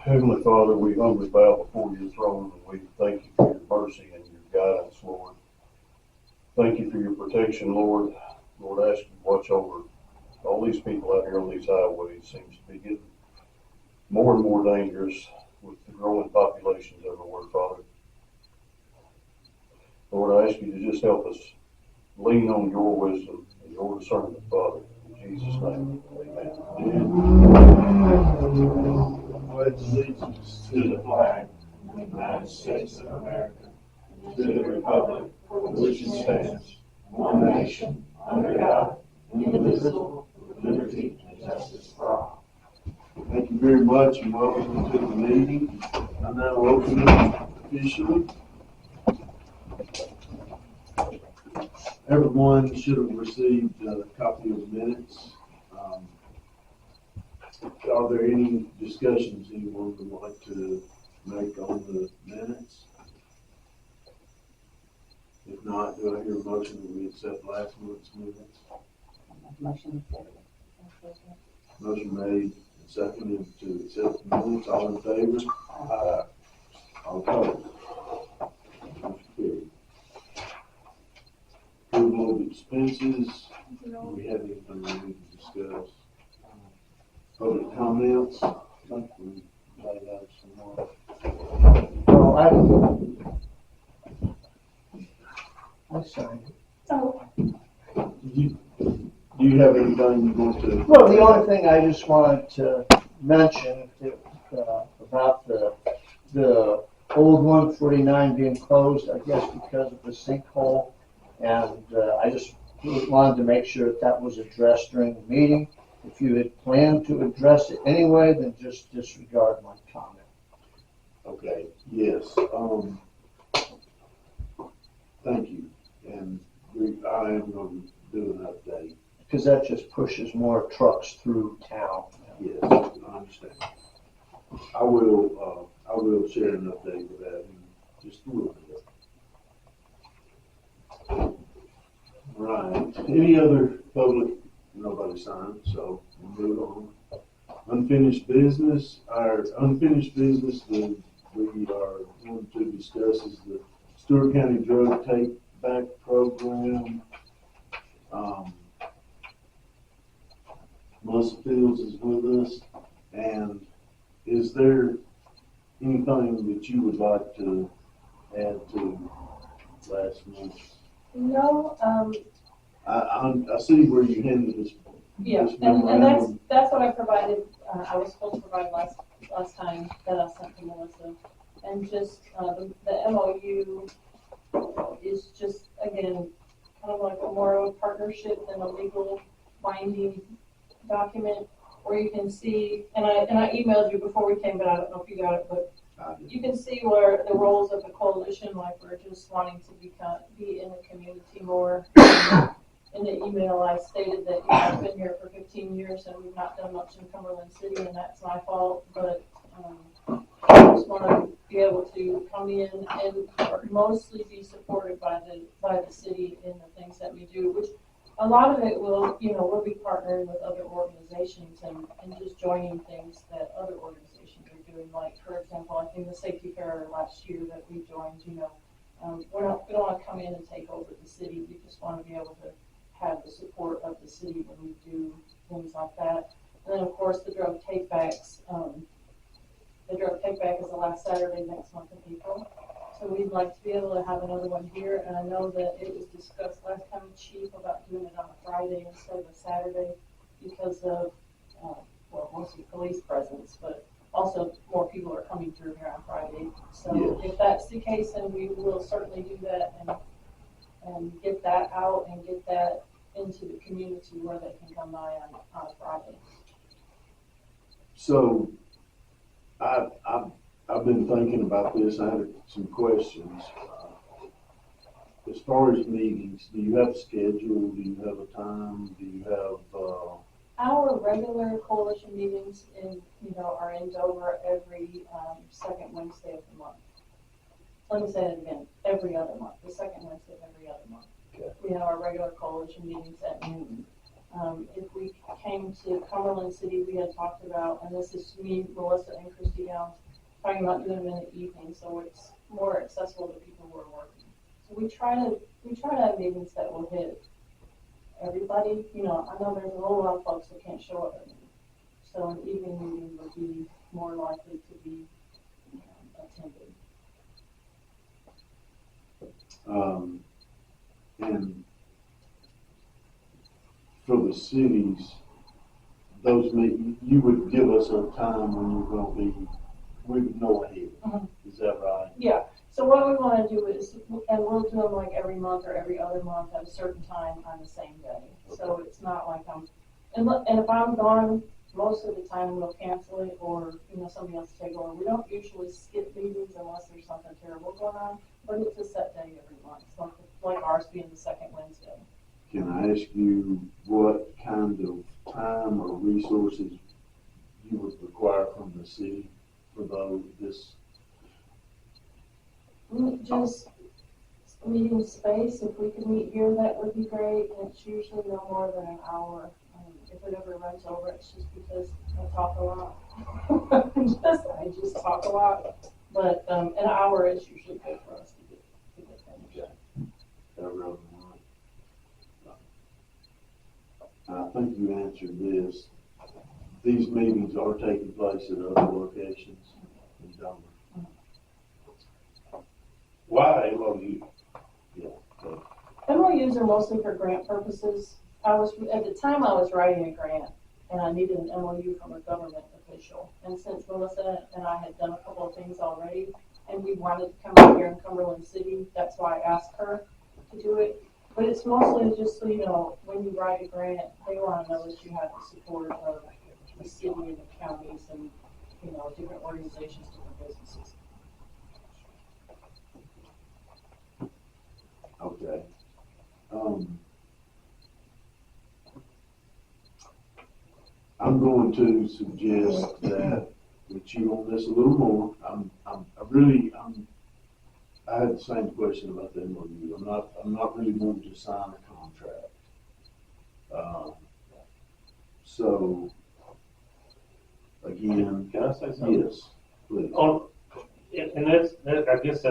Heavenly Father, we humbly bow before your throne and we thank you for your mercy and your guidance, Lord. Thank you for your protection, Lord. Lord, I ask you to watch over all these people out here on these highways. Seems to be getting more and more dangerous with the growing populations everywhere, Father. Lord, I ask you to just help us lean on your wisdom and your discernment, Father. In Jesus' name, amen. Pledge allegiance to the flag of the United States of America, to the republic for which it stands, one nation, under God, indivisible, with liberty and justice for all. Thank you very much and welcome to the meeting. I now open it officially. Everyone should have received a copy of the minutes. Are there any discussions anyone would like to make on the minutes? If not, do I hear a motion that we accept last month's minutes? Motion. Motion made and seconded to accept the minutes. All in favor? Aye. All opposed? Motion carried. Approval of expenses. Do we have anything we need to discuss? Public comments? I think we may have some more. Well, I'm sorry. Oh. Do you have anything you want to? Well, the only thing I just wanted to mention about the old 149 being closed, I guess because of the sinkhole, and I just wanted to make sure that was addressed during the meeting. If you had planned to address it anyway, then just disregard my comment. Okay, yes, thank you, and I am going to do an update. Because that just pushes more trucks through town. Yes, I understand. I will share an update with that in just a little bit. Right, any other public? Nobody signed, so we'll move on. Unfinished business. Our unfinished business that we are going to discuss is the Stewart County Drug Take Back Program. Melissa Fields is with us, and is there anything that you would like to add to last month? No, I see where you handed this. yeah, this and that's what I provided. I was supposed to provide last time that I sent to Melissa, and just the MOU is just again kind of like a more of a partnership than a legal binding document where you can see. And I emailed you before we came, but I don't know if you got it, but. You can see where the roles of the coalition, like we're just wanting to be in the community more. In the email, I stated that I've been here for 15 years and we've not done much in Cumberland City, and that's my fault. But I just want to be able to come in and mostly be supported by the city in the things that we do, which a lot of it will, we'll be partnering with other organizations and just joining things that other organizations are doing. Like, for example, I think the safety fair last year that we joined, we don't want to come in and take over the city. We just want to be able to have the support of the city when we do things like that. And then, of course, the drug take-backs. The drug take-back is the last Saturday next month in April. So we'd like to be able to have another one here. And I know that it was discussed last time with Chief about doing it on a Friday instead of a Saturday because of, mostly police presence, but also more people are coming through here on Friday. So yes. If that's the case, then we will certainly do that and get that out and get that into the community where they can come by on Friday. So I've been thinking about this. I had some questions. As far as meetings, do you have a schedule? Do you have a time? Do you have our regular coalition meetings are in Dover every second Wednesday of the month. Let me say it again, every other month, the second Wednesday of every other month. Okay. We have our regular coalition meetings at noon. If we came to Cumberland City, we had talked about, and this is me, Melissa, and Christy Downs, talking about doing them in the evening, so it's more accessible to people who are working. So we try to have meetings that will hit everybody. You know, I know there's a whole lot of folks that can't show up at them, so an evening meeting would be more likely to be attended. And for the cities, those you would give us a time when you're gonna be, we would know ahead. Mhm. Is that right? Yeah, so what we want to do is, and we'll do them like every month or every other month at a certain time on the same day. So it's not like and if I'm gone, most of the time we'll cancel it, or, you know, somebody else take over. We don't usually skip meetings unless there's something terrible going on, but it's a set day every month, so like ours being the second Wednesday. Can I ask you what kind of time or resources you would require from the city for this? Just meeting space, if we could meet here, that would be great, and it's usually no more than an hour. If it ever runs over, it's just because I talk a lot. I just talk a lot, but an hour is usually good for us to get finished. I think you answered this. These meetings are taking place at other locations in Denver. Why MOU? Yeah. MOUs are mostly for grant purposes. At the time I was writing a grant, and I needed an MOU from a government official. And since Melissa and I had done a couple of things already, and we wanted to come out here in Cumberland City, that's why I asked her to do it. But it's mostly just so you know, when you write a grant, they want to know that you have the support of the city and the counties and, you know, different organizations, different businesses. Okay. I'm going to suggest that we chew on this a little more. I had the same question about the MOU. I'm not really wanting to sign a contract. So, again, Can I say something? yes, please. And I guess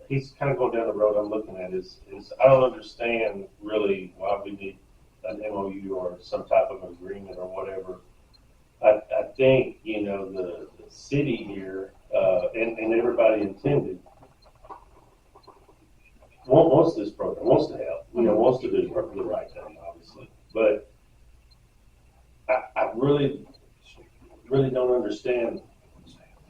he's kind of going down the road I'm looking at is I don't understand really why we need an MOU or some type of agreement or whatever. I think, you know, the city here, and everybody intended, wants this program, wants to help, you know, wants to do the right thing, obviously. But I really don't understand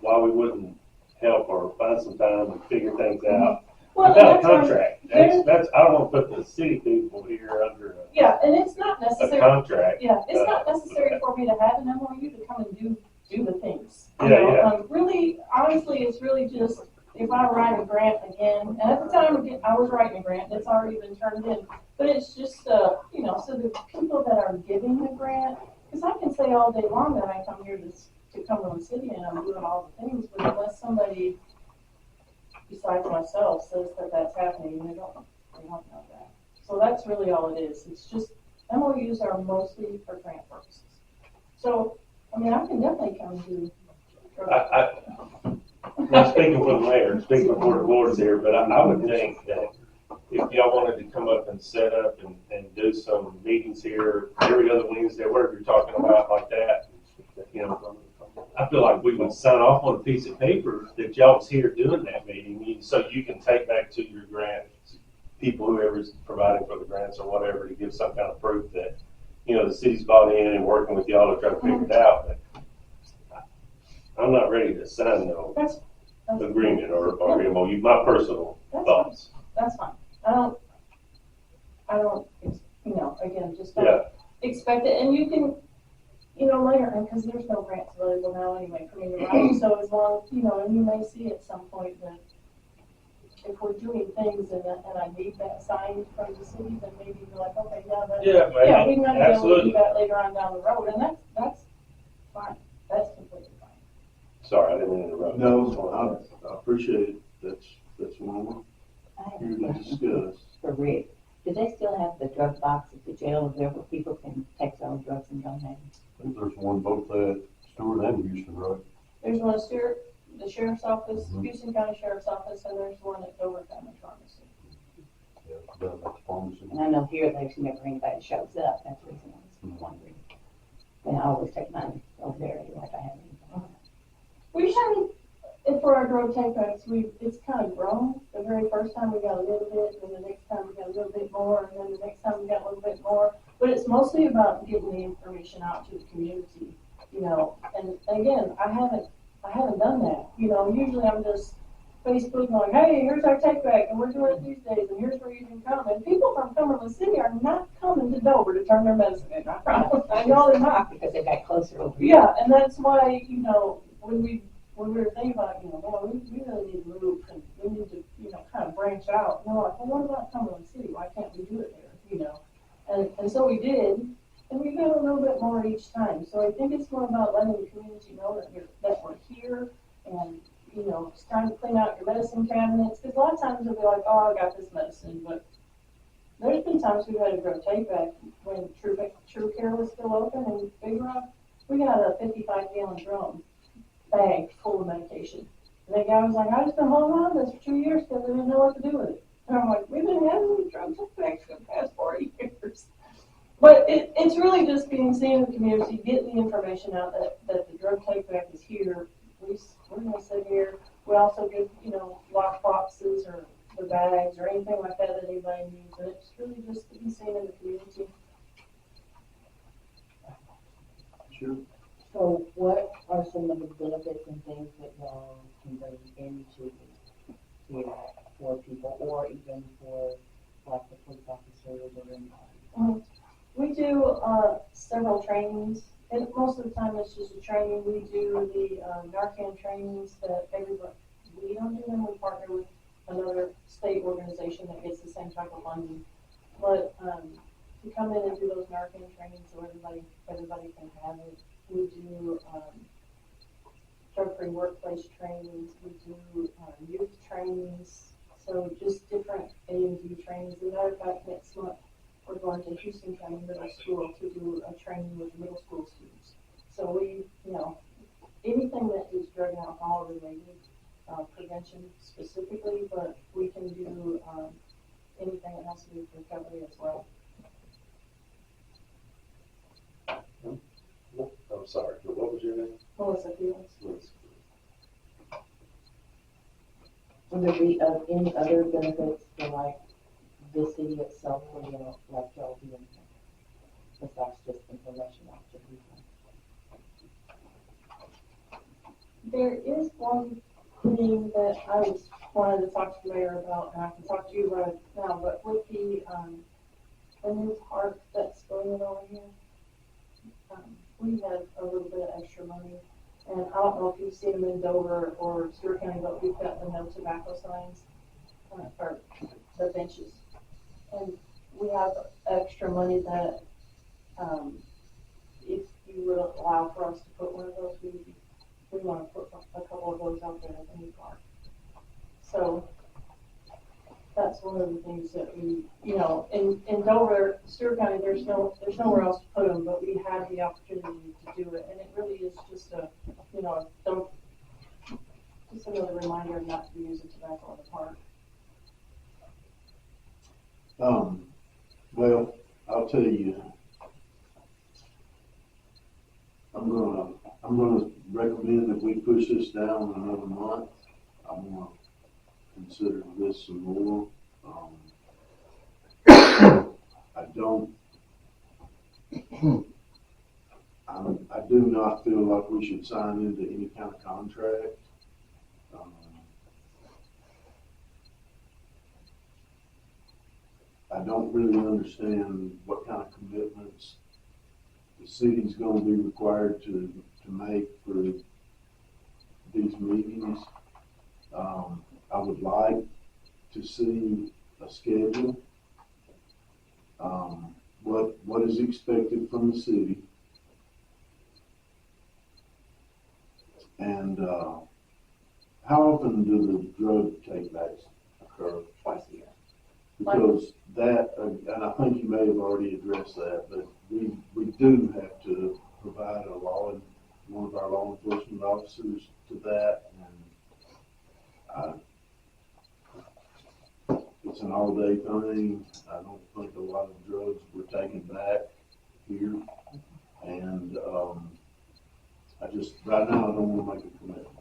why we wouldn't help or find some time and figure things out without a contract. That's I don't want to put the city people here under and it's not a necessary. contract. Yeah, it's not necessary for me to have an MOU to come and do the things. Yeah. Really, honestly, it's really just if I write a grant again, and at the time I was writing a grant that's already been turned in, but it's just you know, so the people that are giving the grant, because I can say all day long that I come here to Cumberland City and I'm doing all the things, but unless somebody besides myself says that that's happening, they don't know that. So that's really all it is. It's just MOUs are mostly for grant purposes. So, I mean, I can definitely come do. Not speaking for the mayor, speaking for the boards here, but I would think that if y'all wanted to come up and set up and do some meetings here every other Wednesday, whatever you're talking about like that, you know, I feel like we would sign off on a piece of paper that y'all was here doing that meeting, so you can take back to your grant people, whoever's providing for the grants or whatever, to give some kind of proof that, you know, the city's bought in and working with y'all to try to figure it out. But I'm not ready to sign no agreement or MOU. My personal thoughts. That's fine. I don't, you know, again, just don't expect it. And you can, you know, later, because there's no grants available now anyway for me to write. So as long, you know, and you may see at some point that if we're doing things and I need that signed from the city, then maybe you're like, okay, we might be able to do that later on down the road. And that's fine. That's completely fine. Sorry, I didn't mean to interrupt. No, I appreciate it. That's what we're here to discuss. For Rick, do they still have the drug box at the jail there where people can take their them both at Stewart and Houston, right? There's one at Stewart, the sheriff's office, Mhm. Houston County Sheriff's Office, and there's one at Dover County Pharmacy. Yeah, down at the pharmacy. And I know here, there's never anybody shows up, that's the reason I was wondering. And I always take mine over there, like I have anything. We haven't, and for our drug take backs, it's kind of grown. The very first time we got a little bit, and the next time we got a little bit more, and then the next time we got a little bit more. But it's mostly about getting the information out to the community, you know, and again, I haven't done that. You know, usually I'm just Facebook going, hey, here's our take back, and we're doing it these days, and here's where you can come. And people from Cumberland City are not coming to Dover to turn their medicine in. I promise. I know they're not. Because they got closer over here. Yeah, and that's why, you know, when we were thinking about, you know, well, we really need to move, and we need to, you know, kind of branch out. And we're like, well, what about Cumberland City? Why can't we do it there? You know, and so we did, and we got a little bit more each time. So I think it's more about letting the community know that we're here, and you know, it's time to clean out your medicine cabinets. Because a lot of times they'll be like, oh, I got this medicine, but there's been times we've had to go take back when True Care was still open, and Big Rock, we got a 55-gallon drum bag full of medication. And the guy was like, I just been holding on to this for 2 years because I didn't know what to do with it. And I'm like, we've been having these drug take backs for the past 40 years. But it's really just being seen in the community, getting the information out that the drug take back is here. We're going to sit here. We also give, you know, lock boxes or the bags or anything like that that anybody needs. And it's really just to be seen in the community. Sure. So what are some of the benefits and things that y'all can bring into here for people, or even for like the police officers or anybody? We do several trainings, and most of the time it's just a training. We do the Narcan trainings that everybody, we don't do them, we partner with another state organization that gets the same type of funding. But to come in and do those Narcan trainings so everybody can have it. We do drug-free workplace trainings, we do youth trainings, so just different A&D trainings. As a matter of fact, next month, we're going to Houston County Middle School to do a training with middle school students. So we, you know, anything that is drug and alcohol related, prevention specifically, but we can do anything that has to do with recovery as well. I'm sorry, but what was your name? Melissa Fields. Would there be any other benefits for like the city itself, or you know, like y'all doing besides just information out to people? There is one thing that I wanted to talk to the mayor about, and I can talk to you right now, but with the new park that's going in over here, we have a little bit of extra money, and I don't know if you've seen them in Dover or Stewart County, but we've got the no tobacco signs for the benches, and we have extra money that if you would allow for us to put one of those, we want to put a couple of those out there at the new park. So that's one of the things that we, you know, in Dover, Stewart County, there's nowhere else to put them, but we had the opportunity to do it, and it really is just a, you know, just another reminder not to be using tobacco in the park. Well, I'll tell you, I'm gonna recommend that we push this down another month. I'm gonna consider this some more. I do not feel like we should sign into any kind of contract. I don't really understand what kind of commitments the city's gonna be required to make for these meetings. I would like to see a schedule, what is expected from the city, and how often do the drug take-backs occur? Twice a year. Because that, and I think you may have already addressed that, but we do have to provided one of our law enforcement officers to that, and it's an all-day thing. I don't think a lot of drugs were taken back here, and right now, I don't want to make a commitment.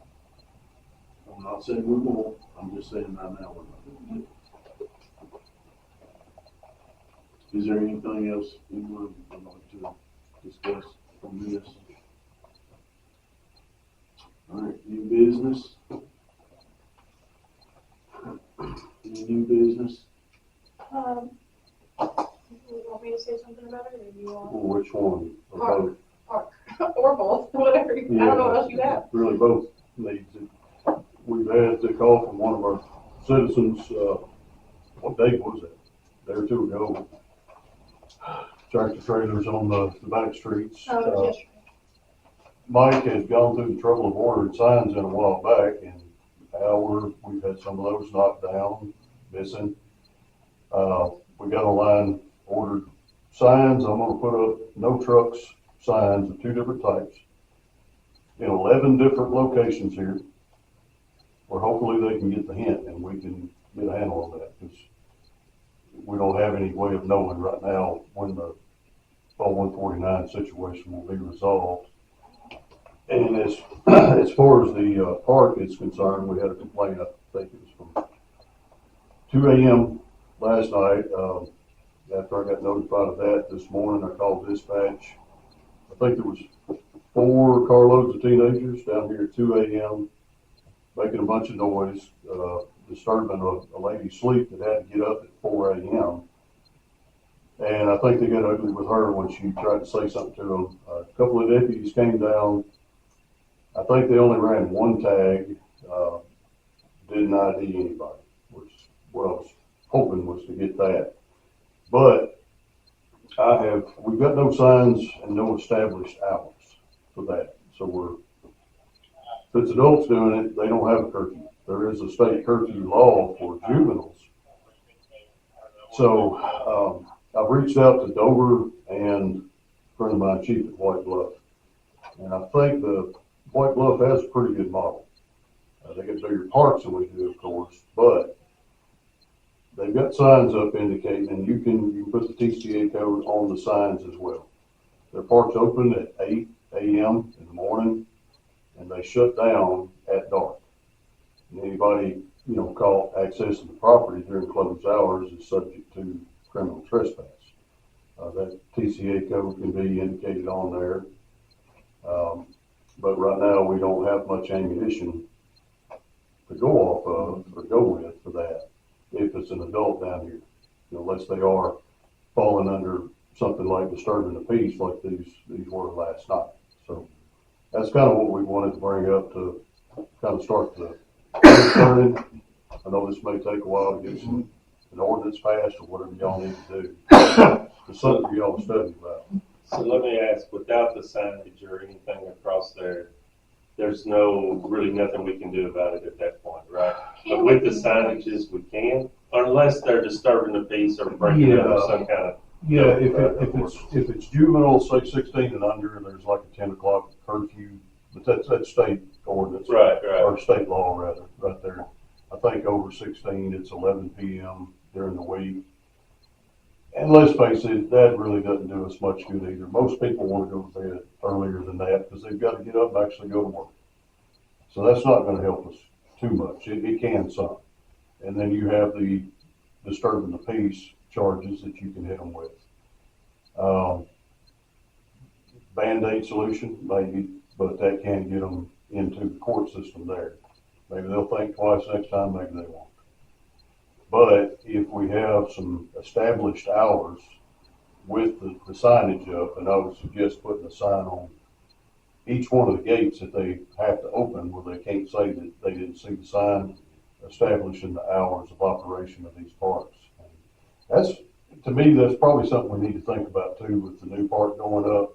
I'm not saying we won't, I'm just saying right now we're not. Is there anything else anyone would like to discuss on this? All right, new business? Any new business? You want me to say something about it, or you want? Well, which one? Or both? Or both, whatever, I don't know what else you have. Really both needs it. We've had the call from one of our citizens, what date was it? A day or two ago. Tractor trailers on the back streets. Yes. Mike had gone through the trouble of ordering signs in a while back, and now we've had some of those knocked down, missing. We got online, ordered signs. I'm gonna put up no trucks signs of 2 different types in 11 different locations here, where hopefully they can get the hint and we can get a handle on that, because we don't have any way of knowing right now when the 149 situation will be resolved. And as far as the park is concerned, we had a complaint, I think it was from 2 a.m. last night. After I got notified of that this morning, I called dispatch. I think there was 4 carloads of teenagers down here at 2 a.m. making a bunch of noise, disturbing a lady's sleep that had to get up at 4 a.m. And I think they got ugly with her when she tried to say something to them. A couple of deputies came down. I think they only ran 1 tag, didn't ID anybody, which what I was hoping was to get that. But we've got no signs and no established hours for that. So if it's adults doing it, they don't have a curfew. There is a state curfew law for juveniles. So I've reached out to Dover and a friend of mine, Chief at White Bluff. And I think the White Bluff has a pretty good model. They got bigger parks than we do, of course, but they've got signs up indicating, and you can put the TCA code on the signs as well. Their park's open at 8 a.m. in the morning, and they shut down at dark. And anybody, caught accessing the property during closed hours is subject to criminal trespass. That TCA code can be indicated on there. But right now we don't have much ammunition to go off of or go with for that if it's an adult down here, unless they are falling under something like disturbing the peace like these were last night. So that's kind of what we wanted to bring up to kind of start the turning. I know this may take a while to get an ordinance passed or whatever y'all need to do. It's something for y'all to study about. So let me ask, without the signage or anything across there, there's really nothing we can do about it at that point, right? But with the signages, we can, unless they're disturbing the peace or breaking up some kind of. Yeah, if it's juvenile, say 16 and under, and there's like a 10 o'clock curfew, but that's state ordinance. Right. Or state law rather, right there. I think over 16, it's 11 p.m. during the week. And let's face it, that really doesn't do us much good either. Most people want to go to bed earlier than that because they've got to get up and actually go to work. So that's not going to help us too much. It can some. And then you have the disturbing the peace charges that you can hit them with. Band-aid solution, maybe, but that can get them into the court system there. Maybe they'll think twice next time, maybe they won't. But if we have some established hours with the signage up, and I would suggest putting a sign on each one of the gates that they have to open where they can't say that they didn't see the sign, establishing the hours of operation of these parks. And to me, that's probably something we need to think about too with the new park going up.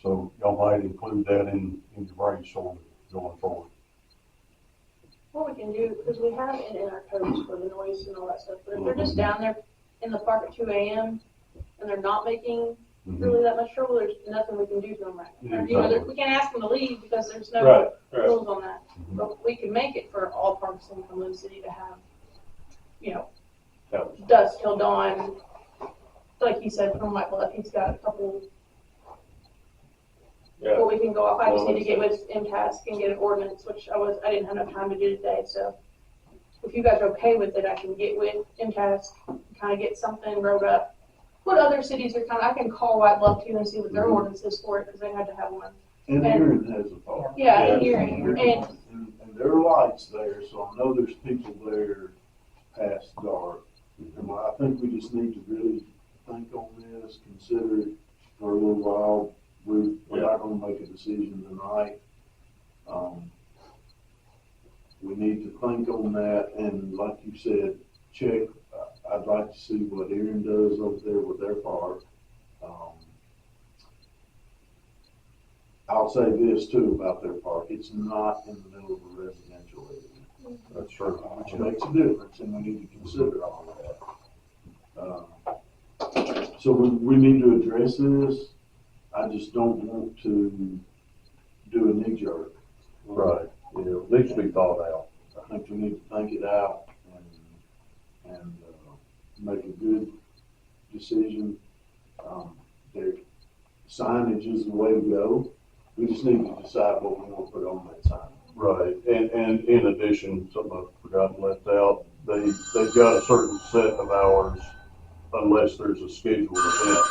So y'all might include that in your brainstorm going forward. What we can do, because we have it in our codes for the noise and all that stuff, but if they're just down there in the park at 2 a.m. and they're not making really that much trouble, there's nothing we can do to them right now. Or, we can't ask them to leave because there's no Right, right. rules on that. But we can make it for all parks in Cumberland City to have, dusk till dawn. Like you said, from my bluff, he's got a couple. Yeah. Well, we can go off. I just need to get with MTask and get an ordinance, which I didn't have enough time to do today. So if you guys are okay with it, I can get with MTask, kind of get something wrote up. What other cities are I can call White Bluff too and see what their ordinance is for it, because they had to have one. And Erin has a park. Yeah, Yeah. and Erin. And there are lights there, so I know there's people there past dark. And I think we just need to really think on this, consider it for a little while. We're not gonna make a decision tonight. We need to think on that, and like you said, check, I'd like to see what Erin does over there with their park. I'll say this too about their park, it's not in the middle of a residential area. That's true. Which makes a difference, and we need to consider all of that. So we need to address this. I just don't want to do a knee jerk. Right, it needs to be thought out. I think we need to think it out and make a good decision. Their signage is the way to go. We just need to decide what we want to put on that sign. Right, and in addition, something I forgot and left out, they've got a certain set of hours unless there's a scheduled event,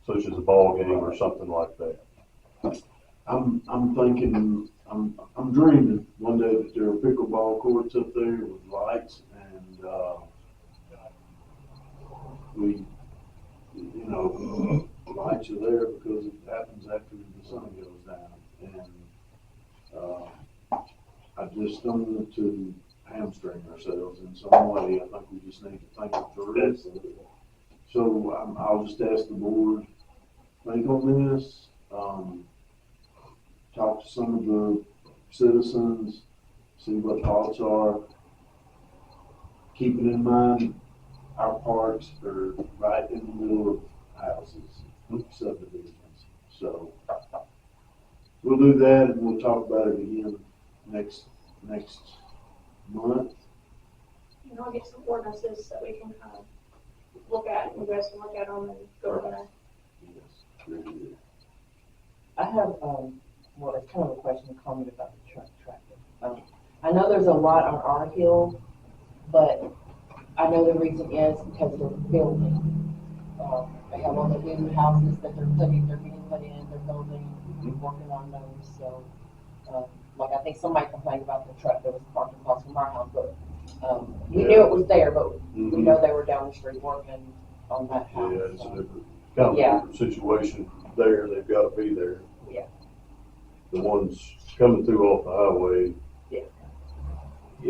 such as a ball game or something like that. I'm thinking, I'm dreaming one day that there are pickleball courts up there with lights and, lights are there because it happens after the sun goes down. And, I just don't want to hamstring ourselves in some way. I think we just need to think it through. So I'll just ask the board, think on this, talk to some of the citizens, see what thoughts are. Keeping in mind, our parks are right in the middle of houses, subdivisions. So we'll do that and we'll talk about it again next month. And I'll get some ordinances that we can kind of look at, and you guys can look at them and go from there. Yes, very good. I have, well, it's kind of a question, a comment about the truck traffic. I know there's a lot on our hill, but I know the reason is because they're building. They have all the new houses that they're being put in, they're building, working on those, so, like I think somebody complained about the truck that was parked across from our house, but, we knew it was there, but we know they were down the street working on that house. Yeah, it's a different, kind of different situation there, they've got to be there. Yeah. The ones coming through off the highway. Yeah.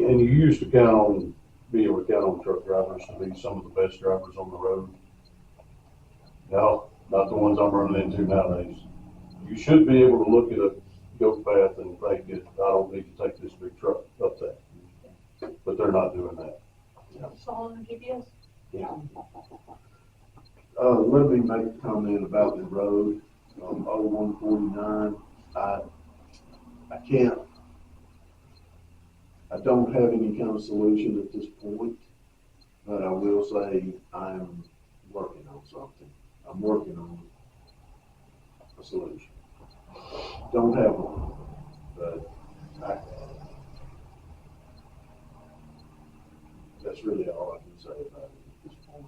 And you used to be able to count on truck drivers to be some of the best drivers on the road. No, not the ones I'm running into nowadays. You should be able to look at a goat path and think that I don't need to take this big truck up that. But they're not doing that. It's all on the GPS. Let me make a comment about the road, 0149. I don't have any kind of solution at this point, but I will say I'm working on something. I'm working on a solution. Don't have one, but that's really all I can say about it at this point.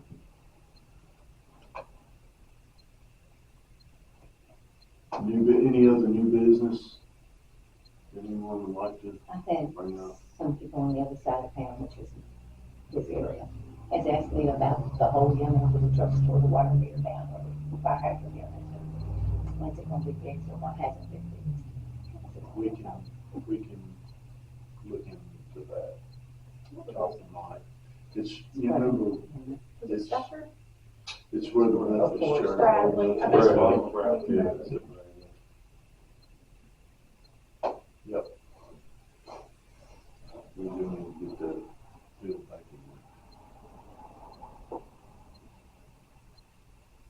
Any other new business anyone would like to I've had bring up? some people on the other side of town, which is this area, has asked me about the whole unit of the drugstore, the water meter down, or the fire hydrant unit. When's it gonna be fixed or what hasn't been fixed? We can look into that. Talk to Mike. It's, you remember, Is it Stafford? it's where the Methodist church. Bradley. I think Bradley. so. Yep. We do need to get the bill back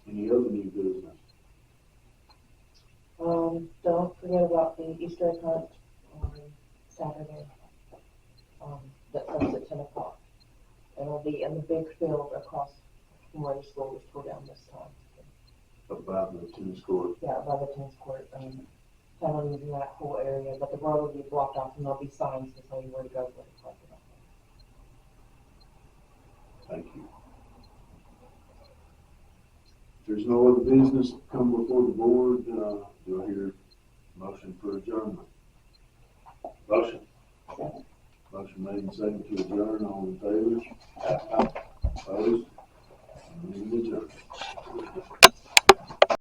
in. forget about the Easter egg hunt on Saturday. That starts at 10 o'clock. And it'll be in the big field across from where the school was tore down this time. About the tennis court. Yeah, by the tennis court, telling you that whole area, but the road will be blocked off and there'll be signs to tell you where to go, where to park. Thank you. If there's no other business to come before the board, do I hear a motion for adjournment? Motion. Motion made and second to adjourn, all in favor? Opposed? Meeting adjourned.